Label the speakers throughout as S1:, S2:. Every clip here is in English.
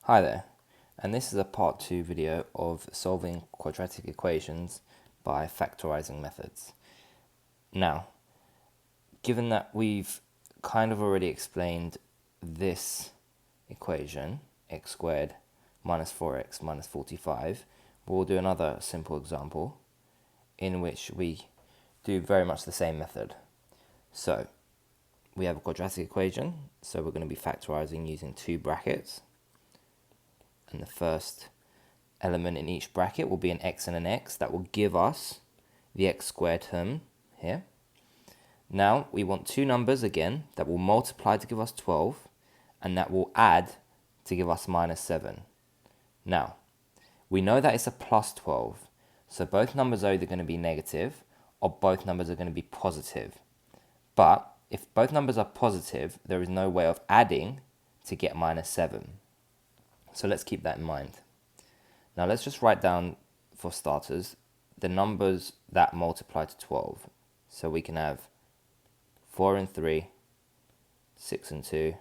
S1: Hi there, and this is a part 2 video of solving quadratic equations by factorising methods. Now, given that we've kind of already explained this equation, x squared minus 4x minus 45, we'll do another simple example in which we do very much the same method. So, we have a quadratic equation, so we're going to be factorising using two brackets. And the first element in each bracket will be an x and an x. That will give us the x squared term here. Now we want two numbers again that will multiply to give us 12 and that will add to give us minus 7. Now we know that it's a plus 12, so both numbers are either going to be negative or both numbers are going to be positive. But if both numbers are positive, there is no way of adding to get minus 7. So let's keep that in mind. Now let's just write down, for starters, the numbers that multiply to 12. So we can have 4 and 3, 6 and 2,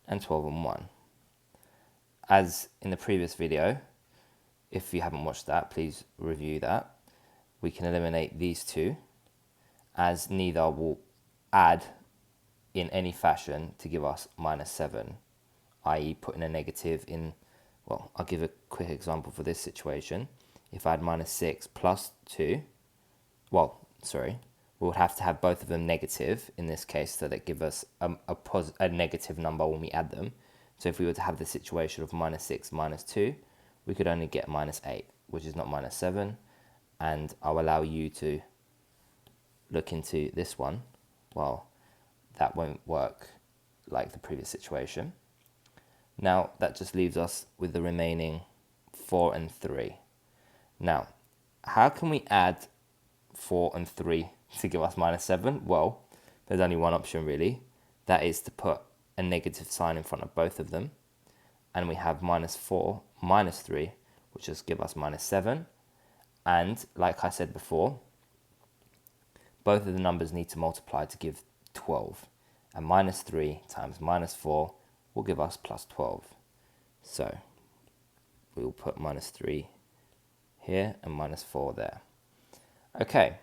S1: and 12 and 1. As in the previous video, if you haven't watched that, please review that. We can eliminate these two, as neither will add in any fashion to give us minus 7. i.e. putting a negative in, well, I'll give a quick example for this situation. If I had minus 6 plus 2, we would have to have both of them negative in this case, so that give us a negative number when we add them. So if we were to have the situation of minus 6 minus 2, we could only get minus 8, which is not minus 7. And I'll allow you to look into this one. Well, that won't work like the previous situation. Now that just leaves us with the remaining 4 and 3. Now, how can we add 4 and 3 to give us minus 7? Well, there's only one option really. That is to put a negative sign in front of both of them. And we have minus 4 minus 3, which just give us minus 7. And like I said before, both of the numbers need to multiply to give 12. And minus 3 times minus 4 will give us plus 12. So we will put minus 3 here and minus 4 there. Okay,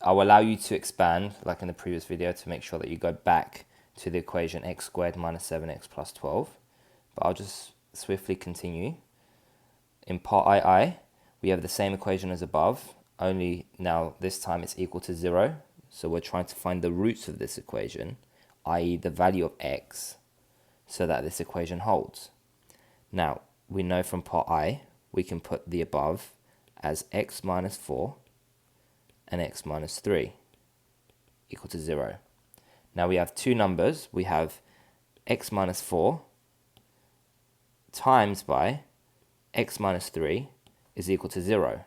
S1: I'll allow you to expand like in the previous video to make sure that you go back to the equation x squared minus 7x plus 12. But I'll just swiftly continue. In part II, we have the same equation as above, only now this time it's equal to 0. So we're trying to find the roots of this equation, i.e. the value of x, so that this equation holds. Now, we know from part I, we can put the above as x minus 4 and x minus 3 equal to 0. Now we have two numbers. We have x minus 4 times by x minus 3 is equal to 0.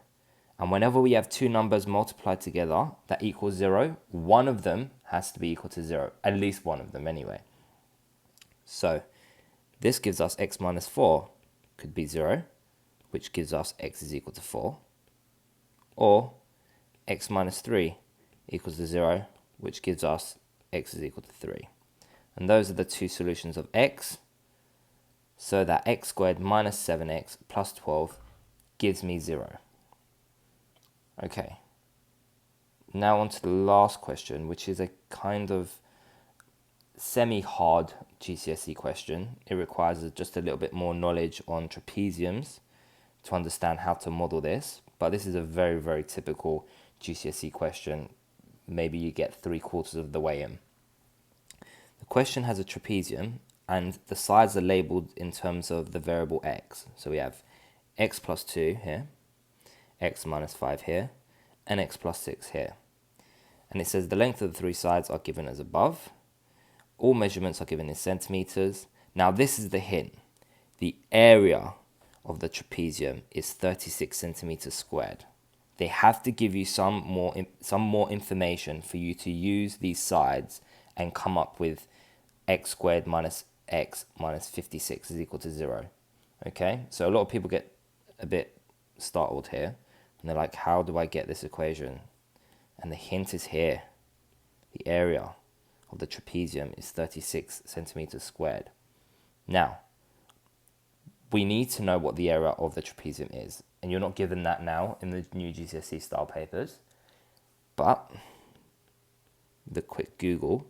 S1: And whenever we have two numbers multiplied together that equals 0, one of them has to be equal to 0, at least one of them anyway. So this gives us x minus 4 could be 0, which gives us x is equal to 4. Or x minus 3 equals to 0, which gives us x is equal to 3. And those are the two solutions of x, so that x squared minus 7x plus 12 gives me 0. Okay, now on to the last question, which is a kind of semi-hard GCSE question. It requires just a little bit more knowledge on trapeziums to understand how to model this, but this is a very, very typical GCSE question. Maybe you get 3/4 of the way in. The question has a trapezium and the sides are labeled in terms of the variable x. So we have x plus 2 here, x minus 5 here, and x plus 6 here. And it says the length of the three sides are given as above. All measurements are given in centimeters. Now this is the hint. The area of the trapezium is 36 centimeters squared. They have to give you some more information for you to use these sides and come up with x squared minus x minus 56 is equal to 0. Okay, so a lot of people get a bit startled here. And they're like, how do I get this equation? And the hint is here. The area of the trapezium is 36 centimeters squared. Now, we need to know what the area of the trapezium is. And you're not given that now in the new GCSE style papers. But with a quick Google,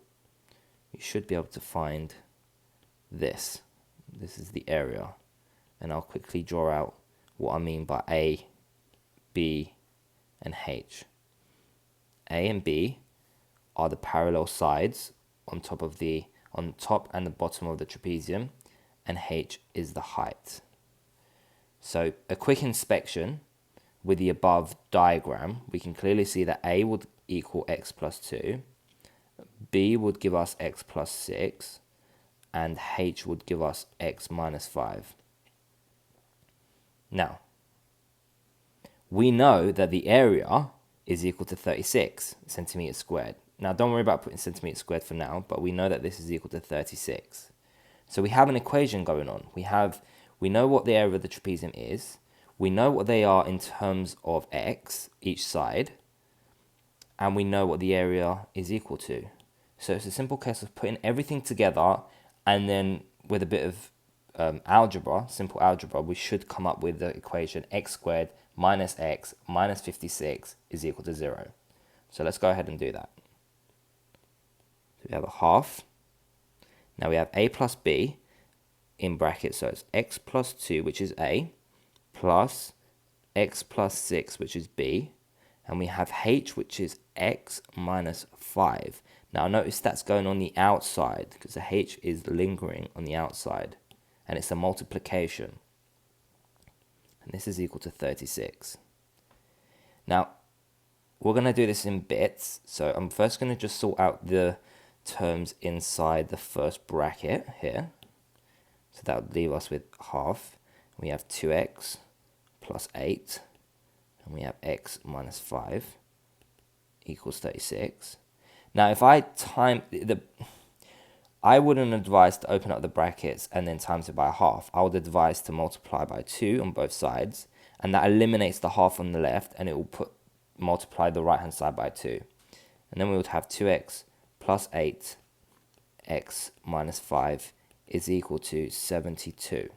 S1: you should be able to find this. This is the area. And I'll quickly draw out what I mean by A, B, and H. A and B are the parallel sides on top and the bottom of the trapezium, and H is the height. So a quick inspection with the above diagram, we can clearly see that A would equal x plus 2, B would give us x plus 6, and H would give us x minus 5. Now, we know that the area is equal to 36 centimeters squared. Now, don't worry about putting centimeters squared for now, but we know that this is equal to 36. So we have an equation going on. We know what the area of the trapezium is. We know what they are in terms of x, each side. And we know what the area is equal to. So it's a simple case of putting everything together, and then with a bit of simple algebra, we should come up with the equation x squared minus x minus 56 is equal to 0. So let's go ahead and do that. So we have a half. Now we have a plus b in brackets, so it's x plus 2, which is a, plus x plus 6, which is b, and we have h, which is x minus 5. Now notice that's going on the outside, because the h is lingering on the outside, and it's a multiplication. And this is equal to 36. Now, we're going to do this in bits, so I'm first going to just sort out the terms inside the first bracket here. So that would leave us with half. We have 2x plus 8, and we have x minus 5 equals 36. Now, if I I wouldn't advise to open up the brackets and then times it by half. I would advise to multiply by 2 on both sides, and that eliminates the half on the left, and it will multiply the right hand side by 2. And then we would have 2x plus 8, x minus 5 is equal to 72.